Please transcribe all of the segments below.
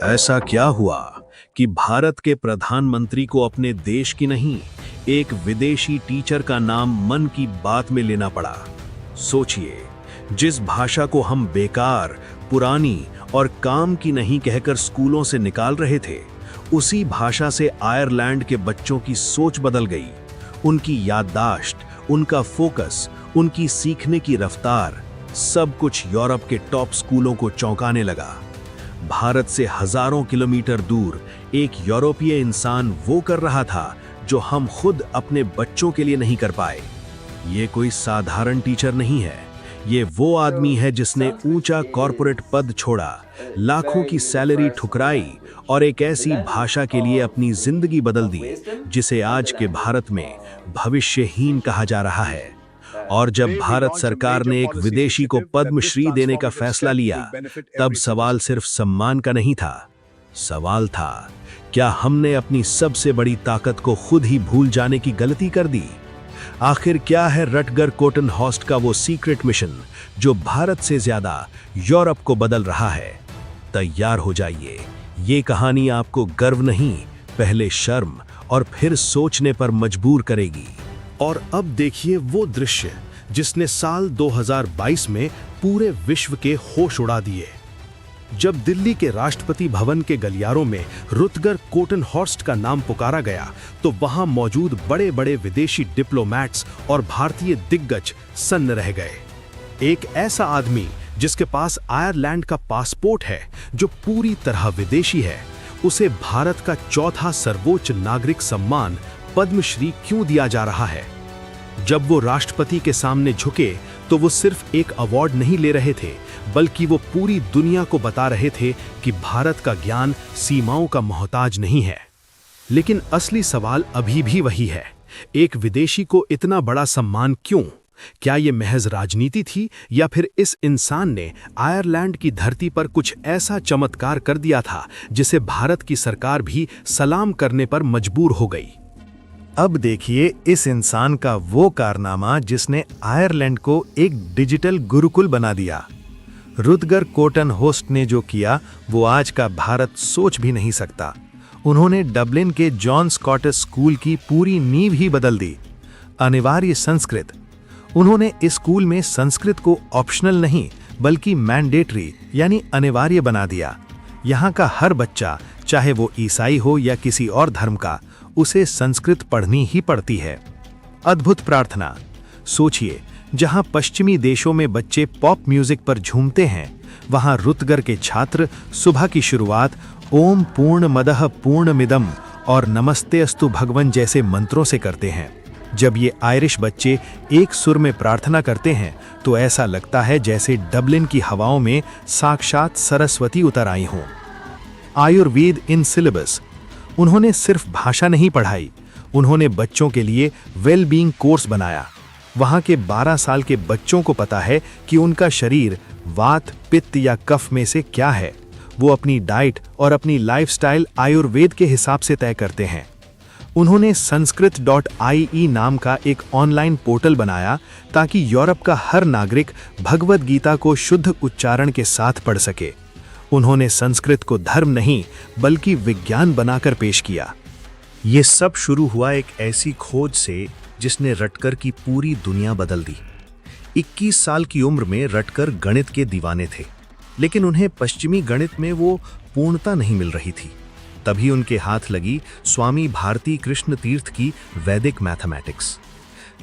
ऐसा क्या हुआ कि भारत के प्रधानमंत्री को अपने देश की नहीं, एक विदेशी टीचर का नाम मन की बात में लेना पड़ा? सोचिए, जिस भाषा को हम बेकार, पुरानी और काम की नहीं कहकर स्कूलों से निकाल रहे थे, उसी भाषा से आयरलैंड के बच्चों की सोच बदल गई। उनकी याददाश्त, उनका फोकस, उनकी सीखने की रफ्तार, सब कुछ यूरोप के टॉप स्कूलों को चौंकाने लगा। भारत से हजारों किलोमीटर दूर एक यूरोपीय इंसान वो कर रहा था जो हम खुद अपने बच्चों के लिए नहीं कर पाए। ये कोई साधारण टीचर नहीं है, ये वो आदमी है जिसने ऊंचा कॉर्पोरेट पद छोड़ा, लाखों की सैलरी ठुकराई और एक ऐसी भाषा के लिए अपनी जिंदगी बदल दी जिसे आज के भारत में भविष्यहीन कहा जा रहा है। और जब भारत सरकार ने एक विदेशी को पद्मश्री देने का फैसला लिया, तब सवाल सिर्फ सम्मान का नहीं था। सवाल था, क्या हमने अपनी सबसे बड़ी ताकत को खुद ही भूल जाने की गलती कर दी? आखिर क्या है रटगर कोटनहॉर्स्ट का वो सीक्रेट मिशन जो भारत से ज्यादा यूरोप को बदल रहा है? तैयार हो जाइए, ये कहानी आपको गर्व नहीं, पहले शर्म और फिर सोचने पर मजबूर करेगी। और अब देखिए वो दृश्य जिसने साल 2022 में पूरे विश्व के होश उड़ा दिए। जब दिल्ली के राष्ट्रपति भवन के गलियारों में रुतगर कोटनहॉर्स्ट का नाम पुकारा गया, तो वहां मौजूद बड़े बड़े विदेशी डिप्लोमैट्स और भारतीय दिग्गज सन्न रह गए। एक ऐसा आदमी जिसके पास आयरलैंड का पासपोर्ट है, जो पूरी तरह विदेशी है, उसे भारत का चौथा सर्वोच्च नागरिक सम्मान पद्मश्री क्यों दिया जा रहा है? जब वो राष्ट्रपति के सामने झुके तो वो सिर्फ एक अवार्ड नहीं ले रहे थे, बल्कि वो पूरी दुनिया को बता रहे थे कि भारत का ज्ञान सीमाओं का मोहताज नहीं है। लेकिन असली सवाल अभी भी वही है, एक विदेशी को इतना बड़ा सम्मान क्यों? क्या ये महज राजनीति थी, या फिर इस इंसान ने आयरलैंड की धरती पर कुछ ऐसा चमत्कार कर दिया था जिसे भारत की सरकार भी सलाम करने पर मजबूर हो गई? अब देखिए इस इंसान का वो कारनामा जिसने आयरलैंड को एक डिजिटल गुरुकुल बना दिया। रुतगर कोटनहॉर्स्ट ने जो किया वो आज का भारत सोच भी नहीं सकता। उन्होंने डबलिन के जॉन स्कॉटिश स्कूल की पूरी नींव ही बदल दी। अनिवार्य संस्कृत। उन्होंने इस स्कूल में संस्कृत को ऑप्शनल नहीं बल्कि मैंडेटरी यानी अनिवार्य बना दिया। यहाँ का हर बच्चा, चाहे वो ईसाई हो या किसी और धर्म का, उसे संस्कृत पढ़नी ही पड़ती है। अद्भुत प्रार्थना। सोचिए, जहां पश्चिमी देशों में बच्चे पॉप म्यूजिक पर झूमते हैं, वहां रुतगर के छात्र सुबह की शुरुआत ओम पूर्णमदः पूर्णमिदं और नमस्ते अस्तु भगवन जैसे मंत्रों से करते हैं। जब ये आयरिश बच्चे एक सुर में प्रार्थना करते हैं तो ऐसा लगता है जैसे डबलिन की हवाओं में साक्षात सरस्वती उतर आई हों। Ayurveda in syllabus. उन्होंने सिर्फ भाषा नहीं पढ़ाई, उन्होंने बच्चों के लिए वेलबींग कोर्स बनाया। वहां के 12 साल के बच्चों को पता है कि उनका शरीर वात, पित्त या कफ में से क्या है। वो अपनी डाइट और अपनी लाइफस्टाइल आयुर्वेद के हिसाब से तय करते हैं। उन्होंने sanskrit.ie नाम का एक ऑनलाइन पोर्टल बनाया ताकि यूरोप का हर नागरिक भगवद गीता को शुद्ध उच्चारण के साथ पढ़ सके। उन्होंने संस्कृत को धर्म नहीं बल्कि विज्ञान बनाकर पेश किया। ये सब शुरू हुआ एक ऐसी खोज से जिसने रटकर की पूरी दुनिया बदल दी। 21 साल की उम्र में रटकर गणित के दीवाने थे, लेकिन उन्हें पश्चिमी गणित में वो पूर्णता नहीं मिल रही थी। तभी उनके हाथ लगी स्वामी भारती कृष्ण तीर्थ की वैदिक मैथमेटिक्स।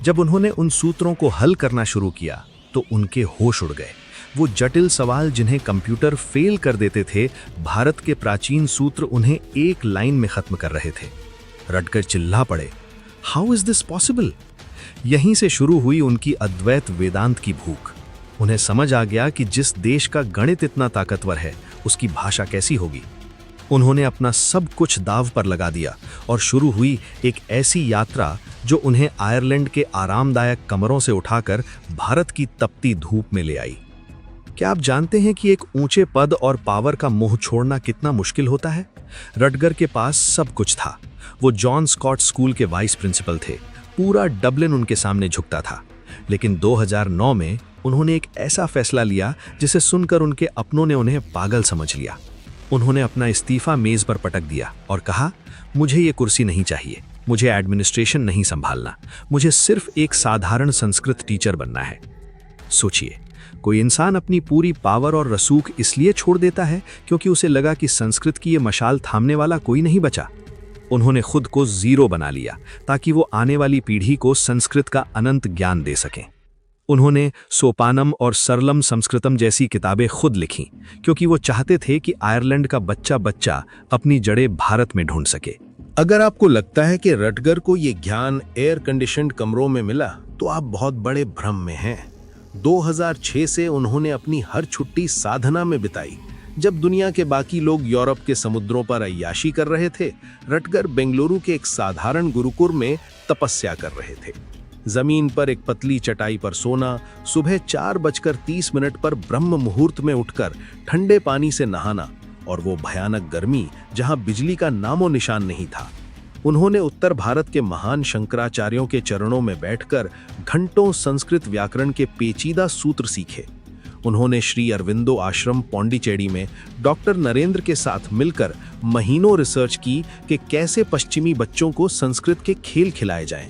जब उन्होंने उन सूत्रों को हल करना शुरू किया तो उनके होश उड़ गए। वो जटिल सवाल जिन्हें कंप्यूटर फेल कर देते थे, भारत के प्राचीन सूत्र उन्हें एक लाइन में खत्म कर रहे थे। रटकर चिल्ला पड़े, हाउ इज दिस पॉसिबल? यहीं से शुरू हुई उनकी अद्वैत वेदांत की भूख। उन्हें समझ आ गया कि जिस देश का गणित इतना ताकतवर है, उसकी भाषा कैसी होगी। उन्होंने अपना सब कुछ दांव पर लगा दिया और शुरू हुई एक ऐसी यात्रा जो उन्हें आयरलैंड के आरामदायक कमरों से उठाकर भारत की तपती धूप में ले आई। क्या आप जानते हैं कि एक ऊंचे पद और पावर का मोह छोड़ना कितना मुश्किल होता है? रटगर के पास सब कुछ था। वो जॉन स्कॉट स्कूल के वाइस प्रिंसिपल थे। पूरा डबलिन उनके सामने झुकता था। लेकिन 2009 में उन्होंने एक ऐसा फैसला लिया जिसे सुनकर उनके अपनों ने उन्हें पागल समझ लिया। उन्होंने अपना इस्तीफा मेज पर पटक दिया और कहा, मुझे ये कुर्सी नहीं चाहिए, मुझे एडमिनिस्ट्रेशन नहीं संभालना, मुझे सिर्फ एक साधारण संस्कृत टीचर बनना है। सोचिए, कोई इंसान अपनी पूरी पावर और रसूख इसलिए छोड़ देता है क्योंकि उसे लगा कि संस्कृत की ये मशाल थामने वाला कोई नहीं बचा। उन्होंने खुद को जीरो बना लिया ताकि वो आने वाली पीढ़ी को संस्कृत का अनंत ज्ञान दे सकें। उन्होंने सोपानम और सरलम संस्कृतम जैसी किताबें खुद लिखीं क्योंकि वो चाहते थे कि आयरलैंड का बच्चा बच्चा अपनी जड़ें भारत में ढूंढ सके। अगर आपको लगता है कि रटगर को ये ज्ञान एयर कंडीशन्ड कमरों में मिला तो आप बहुत बड़े भ्रम में हैं। 2006 से उन्होंने अपनी हर छुट्टी साधना में बिताई। जब दुनिया के बाकी लोग यूरोप के समुद्रों पर अय्याशी कर रहे थे, रटगर बेंगलुरु के एक साधारण गुरुकुल में तपस्या कर रहे थे। जमीन पर एक पतली चटाई पर सोना, सुबह 4:30 पर ब्रह्म मुहूर्त में उठकर ठंडे पानी से नहाना और वो भयानक गर्मी जहां बिजली का नामो निशान नहीं था। उन्होंने उत्तर भारत के महान शंकराचार्यों के चरणों में बैठकर घंटों संस्कृत व्याकरण के पेचीदा सूत्र सीखे। उन्होंने श्री अरविंदो आश्रम पौंडीचेरी में डॉक्टर नरेंद्र के साथ मिलकर महीनों रिसर्च की कि कैसे पश्चिमी बच्चों को संस्कृत के खेल खिलाए जाएं।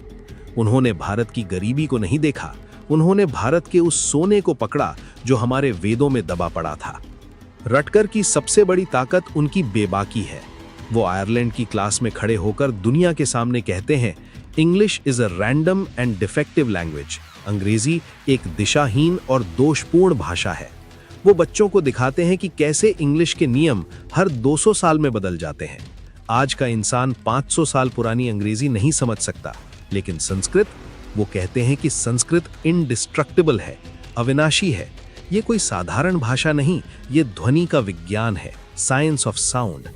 उन्होंने भारत की गरीबी को नहीं देखा, उन्होंने भारत के उस सोने को पकड़ा जो हमारे वेदों में दबा पड़ा था। रटगर की सबसे बड़ी ताकत उनकी बेबाकी है। वो आयरलैंड की क्लास में खड़े होकर दुनिया के सामने कहते हैं, English is a random and defective language. अंग्रेजी एक दिशाहीन और दोषपूर्ण भाषा है। वो बच्चों को दिखाते हैं कि कैसे इंग्लिश के नियम हर 200 साल में बदल जाते हैं। आज का इंसान 500 साल पुरानी अंग्रेजी नहीं समझ सकता, लेकिन संस्कृत, वो कहते हैं कि संस्कृत इनडिस्ट्रक्टिबल है, अविनाशी है। ये कोई साधारण भाषा नहीं, ये ध्वनि का विज्ञान है, साइंस ऑफ साउंड।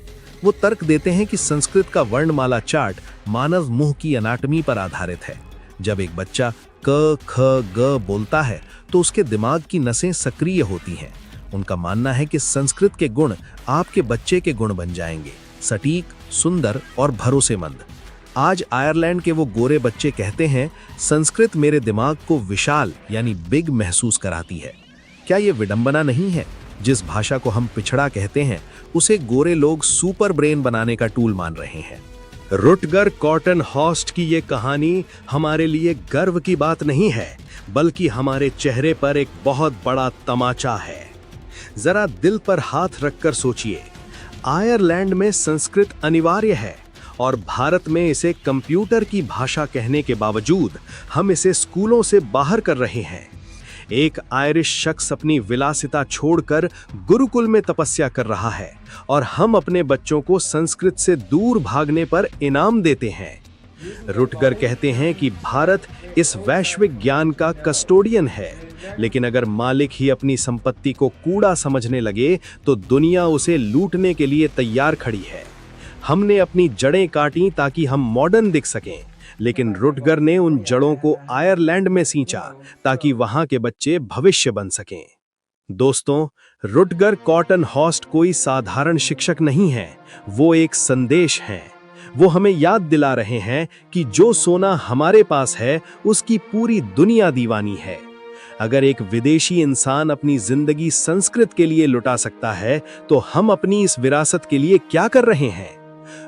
वो तर्क देते हैं कि संस्कृत का वर्णमाला चार्ट मानव मुंह की एनाटॉमी पर आधारित है। जब एक बच्चा क, ख, ग बोलता है तो उसके दिमाग की नसें सक्रिय होती हैं। उनका मानना है कि संस्कृत के गुण आपके बच्चे के गुण बन जाएंगे, सटीक, सुंदर और भरोसेमंद। आज आयरलैंड के वो गोरे बच्चे कहते हैं, संस्कृत मेरे दिमाग को विशाल यानी बिग महसूस कराती है। क्या ये विडंबना नहीं है? जिस भाषा को हम पिछड़ा कहते हैं, उसे गोरे लोग सुपर ब्रेन बनाने का टूल मान रहे हैं। रुटगर कॉटन हॉस्ट की ये कहानी हमारे लिए गर्व की बात नहीं है, बल्कि हमारे चेहरे पर एक बहुत बड़ा तमाचा है। जरा दिल पर हाथ रखकर सोचिए, आयरलैंड में संस्कृत अनिवार्य है और भारत में इसे कंप्यूटर की भाषा कहने के बावजूद हम इसे स्कूलों से बाहर कर रहे हैं। एक आयरिश शख्स अपनी विलासिता छोड़कर गुरुकुल में तपस्या कर रहा है और हम अपने बच्चों को संस्कृत से दूर भागने पर इनाम देते हैं। रुटगर कहते हैं कि भारत इस वैश्विक ज्ञान का कस्टोडियन है, लेकिन अगर मालिक ही अपनी संपत्ति को कूड़ा समझने लगे तो दुनिया उसे लूटने के लिए तैयार खड़ी है। हमने अपनी जड़ें काटी ताकि हम मॉडर्न दिख सकें, लेकिन रुटगर ने उन जड़ों को आयरलैंड में सींचा ताकि वहां के बच्चे भविष्य बन सकें। दोस्तों, रुटगर कॉटन हॉस्ट कोई साधारण शिक्षक नहीं है, वो एक संदेश है। वो हमें याद दिला रहे हैं कि जो सोना हमारे पास है उसकी पूरी दुनिया दीवानी है। अगर एक विदेशी इंसान अपनी जिंदगी संस्कृत के लिए लुटा सकता है, तो हम अपनी इस विरासत के लिए क्या कर रहे हैं?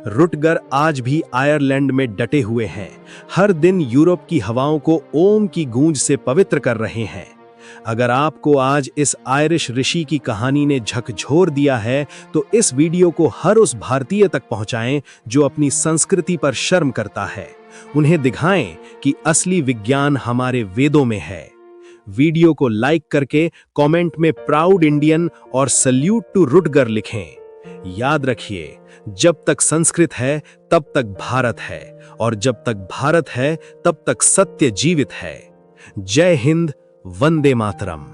रुटगर आज भी आयरलैंड में डटे हुए हैं, हर दिन यूरोप की हवाओं को ओम की गूंज से पवित्र कर रहे हैं। अगर आपको आज इस आयरिश ऋषि की कहानी ने झकझोर दिया है, तो इस वीडियो को हर उस भारतीय तक पहुंचाएं जो अपनी संस्कृति पर शर्म करता है। उन्हें दिखाएं कि असली विज्ञान हमारे वेदों में है। वीडियो को लाइक करके कमेंट में प्राउड इंडियन और सल्यूट टू रुटगर लिखें। याद रखिए, जब तक संस्कृत है तब तक भारत है, और जब तक भारत है तब तक सत्य जीवित है। जय हिंद, वंदे मातरम।